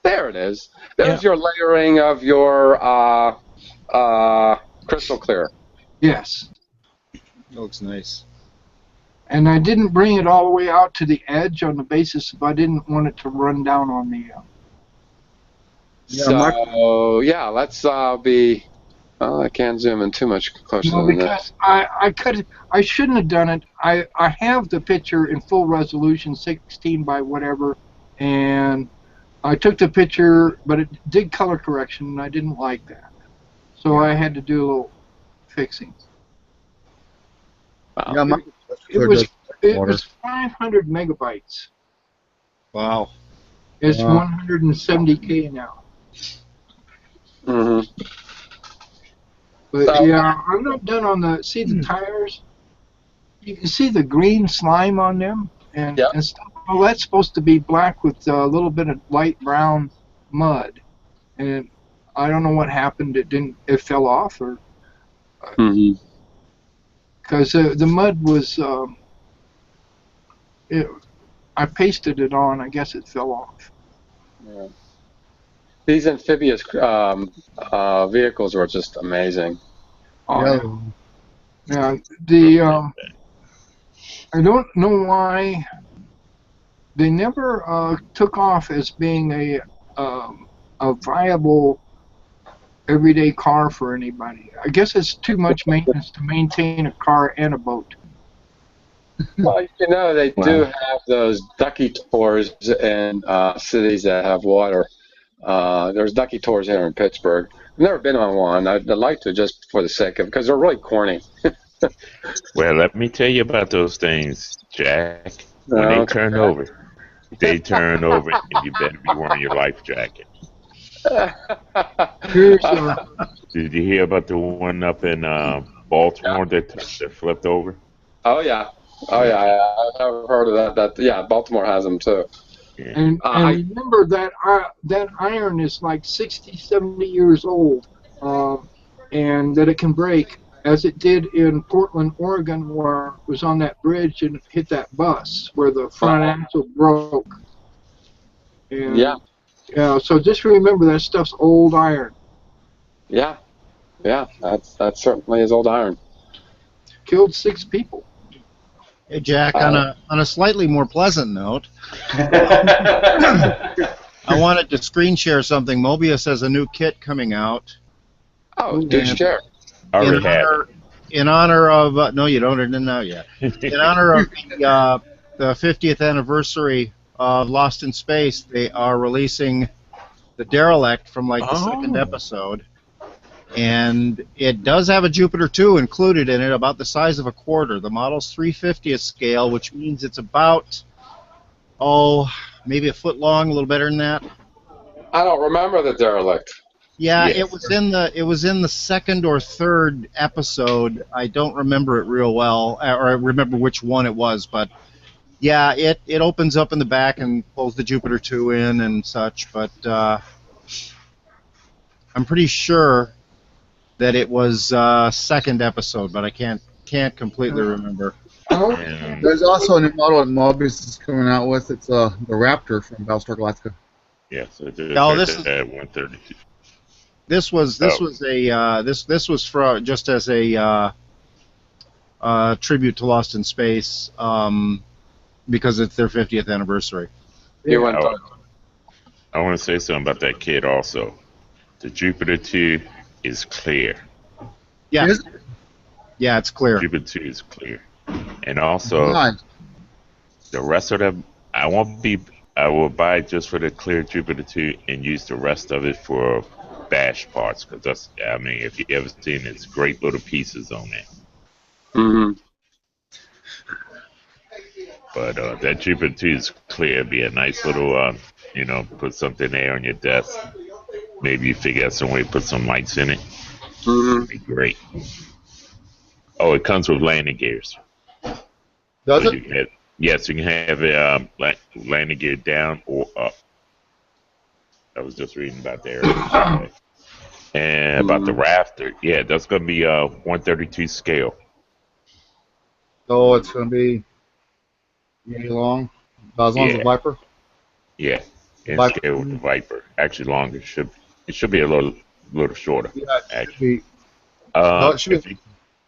There it is. There's your layering of your crystal clear. Yes. Looks nice. And I didn't bring it all the way out to the edge on the basis of I didn't want it to run down on me. So, yeah, let's be... Well, I can't zoom in too much closer than that. Because I shouldn't have done it. I have the picture in full resolution, 16 by whatever, and I took the picture, but it did color correction, and I didn't like that. So I had to do a little fixing. Wow. Yeah, It was 500 megabytes. Wow. It's 170K now. Mm-hmm. But yeah, I'm not done on the. See the tires? You can see the green slime on them and stuff. Well, that's supposed to be black with a little bit of light brown mud, and I don't know what happened. It fell off, or because the mud was. I pasted it on. I guess it fell off. Yeah. These amphibious vehicles were just amazing. Yeah. I don't know why they never took off as being a viable everyday car for anybody. I guess it's too much maintenance to maintain a car and a boat. Well, they do have those ducky tours in cities that have water. There's ducky tours here in Pittsburgh. I've never been on one. I'd like to just for the sake of, because they're really corny. Well, let me tell you about those things, Jack. When they turn over, and you better be wearing your life jacket. Did you hear about the one up in Baltimore that flipped over? Oh yeah, I've heard of that. Yeah, Baltimore has them too. Yeah. And remember that iron is like 60, 70 years old, and that it can break, as it did in Portland, Oregon, where it was on that bridge and hit that bus where the front axle broke. And, yeah, so just remember that stuff's old iron. Yeah, that certainly is old iron. Killed 6 people. Hey Jack, on a slightly more pleasant note, I wanted to screen share something. Mobius has a new kit coming out. Oh, do share. In honor of no, you don't know yet. In honor of the 50th anniversary of Lost in Space, they are releasing the Derelict from the second episode. And it does have a Jupiter 2 included in it, about the size of a quarter. The model's 3/50th scale, which means it's about, maybe a foot long, a little better than that. I don't remember the Derelict. Yeah, yes. It was in the second or third episode. I don't remember it real well, or I remember which one it was, but yeah, it opens up in the back and pulls the Jupiter 2 in and such, but I'm pretty sure that it was second episode, but I can't completely remember. There's also a new model that Mobius is coming out with. It's the Raptor from Battlestar Galactica. Yes, it is. This is at 132. This was for just as a tribute to Lost in Space because it's their 50th anniversary. You went. I want to say something about that kit also. The Jupiter 2 is clear. Yeah. Yeah, it's clear. Jupiter 2 is clear. And also, the rest of them, I will buy it just for the clear Jupiter 2 and use the rest of it for bash parts. Because that's, I mean, if you ever seen it, it's great little pieces on there. Mm-hmm. But that Jupiter 2 is clear. It'd be a nice little, put something there on your desk. Maybe you figure out some way to put some lights in it. Mm-hmm. It'd be great. Oh, it comes with landing gears. Does so it? Yes, you can have a landing gear down or up. I was just reading about that earlier. And about the rafter, yeah, that's going to be 132 scale. So it's going to be really long? About as long as the Viper? Yeah, and Viper. scale with the Viper. Actually longer. It should be a little shorter. Yeah, actually.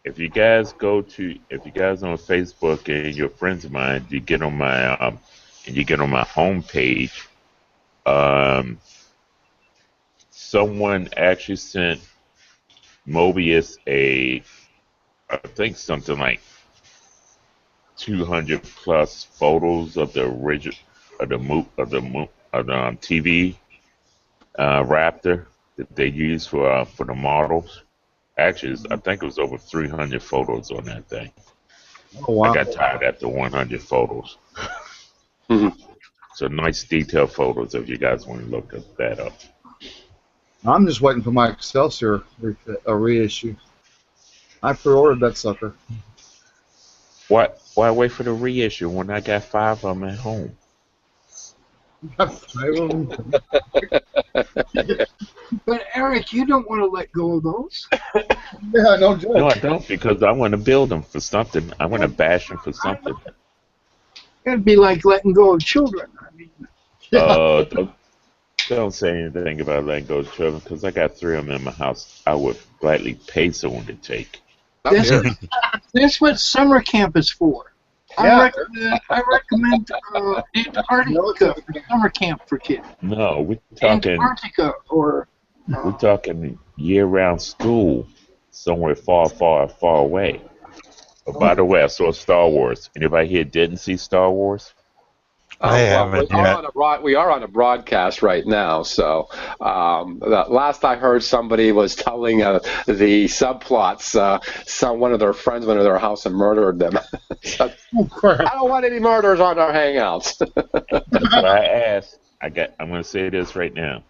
If you guys on Facebook and you're friends of mine, you get on my homepage. Someone actually sent Mobius I think something like 200 plus photos of the original of the TV Raptor that they use for the models. Actually, I think it was over 300 photos on that thing. Oh, wow. I got tired after 100 photos. Mm-hmm. So nice detailed photos if you guys want to look that up. I'm just waiting for my Excelsior reissue. I pre-ordered that sucker. Why wait for the reissue when I got 5 of them at home? But Eric, you don't want to let go of those. Yeah, no joke. No, I don't, because I want to build them for something. I want to bash them for something. It'd be like letting go of children. I mean, Don't say anything about letting go of children, because I got 3 of them in my house. I would gladly pay someone to take. that's what summer camp is for. Yeah. I recommend Antarctica for summer camp for kids. No, we're talking. Antarctica or. We're talking year-round school, somewhere far, far, far away. But by the way, I saw Star Wars. Anybody here didn't see Star Wars? I haven't yet. We are on a broadcast right now, so the last I heard, somebody was telling the subplots. One of their friends went to their house and murdered them. So, I don't want any murders on our Hangouts. That's what I asked. I'm going to say this right now.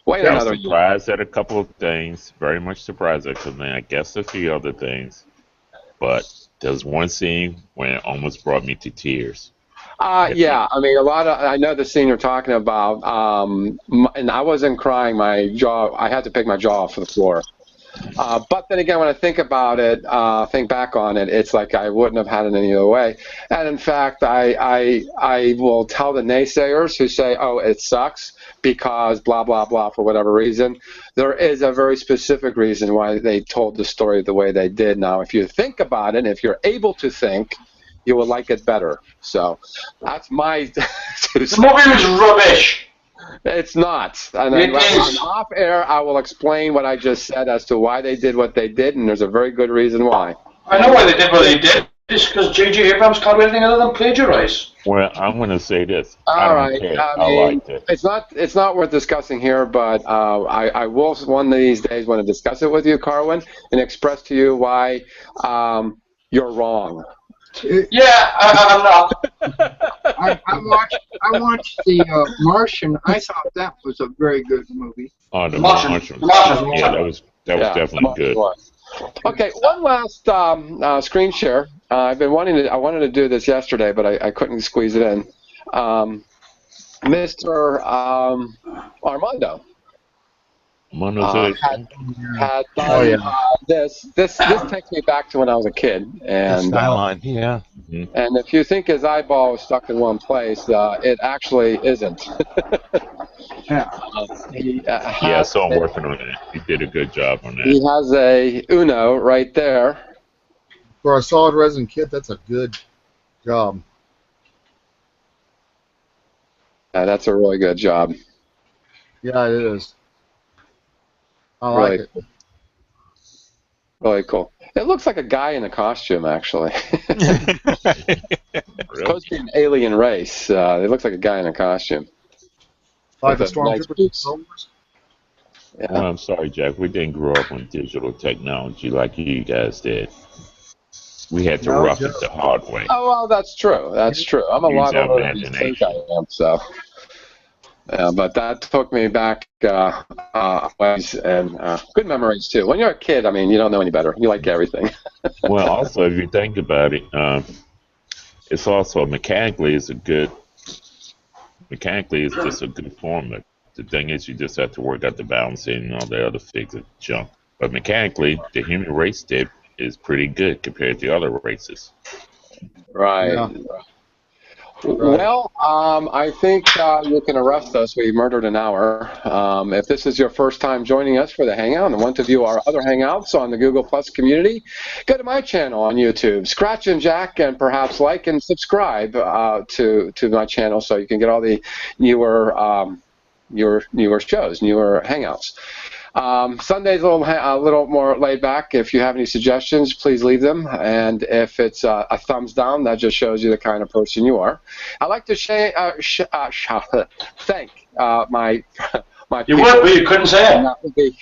Wait I another was surprised at a couple of things. Very much surprised at something. I guess a few other things. But there's one scene when it almost brought me to tears. Yeah, I mean, I know the scene you're talking about, and I wasn't crying. I had to pick my jaw off the floor. But then again, when I think about it, think back on it, it's like I wouldn't have had it any other way. And in fact, I will tell the naysayers who say, oh, it sucks because blah, blah, blah, for whatever reason. There is a very specific reason why they told the story the way they did. Now, if you think about it, if you're able to think, you will like it better. So that's my The movie was rubbish. It's not. And then off air, I will explain what I just said as to why they did what they did, and there's a very good reason why. I know why they did what they did. It's because J.J. Abrams can't do anything other than plagiarize. Well, I'm going to say this. I don't care. I liked it. It's not worth discussing here, but I will one of these days want to discuss it with you, Carwin, and express to you why you're wrong. Yeah, I'm not. I watched the Martian. I thought that was a very good movie. Oh, the Martian. Martian. Martian. Yeah, that was definitely good. Okay, one last screen share. I wanted to do this yesterday, but I couldn't squeeze it in. Mr. Armando. Had done this takes me back to when I was a kid, and Skyline, yeah. And if you think his eyeball is stuck in one place, it actually isn't. I saw him working on it. He did a good job on that. He has a Uno right there, For a solid resin kit, that's a good job. That's a really good job. Yeah, it is. I Really, like it. really cool. It looks like a guy in a costume, actually. It's supposed to be an alien race. It looks like a guy in a costume. Like the With a nice stormtrooper. boots. Well, I'm sorry, Jack. We didn't grow up on digital technology like you guys did. We had to No, rough it the hard way. Oh, well, that's true. That's true. I'm a Use lot our older than you think I imagination. am, so. But that took me back ways and good memories, too. When you're a kid, I mean, you don't know any better. You like everything. Well, also, if you think about it, it's also mechanically it's just a good formula. The thing is, you just have to work out the balancing and all the other fixed junk. But mechanically, the human race dip is pretty good compared to other races. Right. Yeah. Well, I think you can arrest us. We murdered an hour. If this is your first time joining us for the Hangout and want to view our other Hangouts on the Google Plus community, go to my channel on YouTube, Scratch and Jack, and perhaps like and subscribe to my channel so you can get all the newer shows, newer Hangouts. Sunday's a little more laid back. If you have any suggestions, please leave them. And if it's a thumbs down, that just shows you the kind of person you are. I'd like to thank my You would, but you couldn't say it.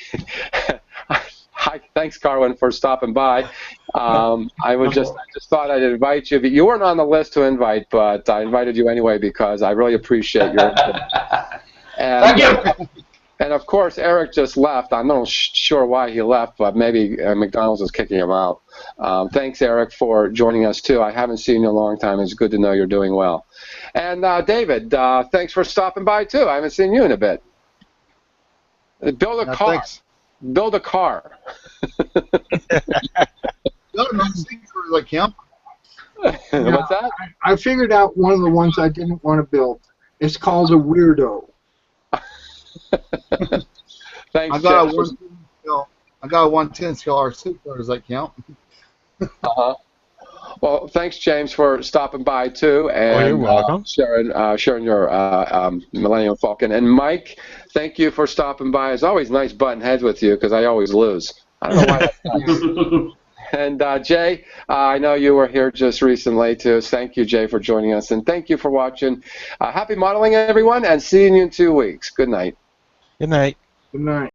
Hi, thanks, Carwin, for stopping by. I just thought I'd invite you, but you weren't on the list to invite, but I invited you anyway because I really appreciate your input. Thank you. And of course, Eric just left. I'm not sure why he left, but maybe McDonald's is kicking him out. Thanks, Eric, for joining us too. I haven't seen you in a long time. It's good to know you're doing well. And David, thanks for stopping by too. I haven't seen you in a bit. Build a car. Thanks. Build a car. Like him. What's that? I figured out one of the ones I didn't want to build. It's called a weirdo. Thanks, I got Jeff. a 110 scale R6. Does that count? Well, thanks, James, for stopping by too, and you're welcome. sharing your Millennium Falcon. And Mike, thank you for stopping by. It's always nice butting heads with you because I always lose. I don't know why that's nice. And Jay, I know you were here just recently too. Thank you, Jay, for joining us, and thank you for watching. Happy modeling, everyone, and see you in 2 weeks. Good night. Good night. Good night.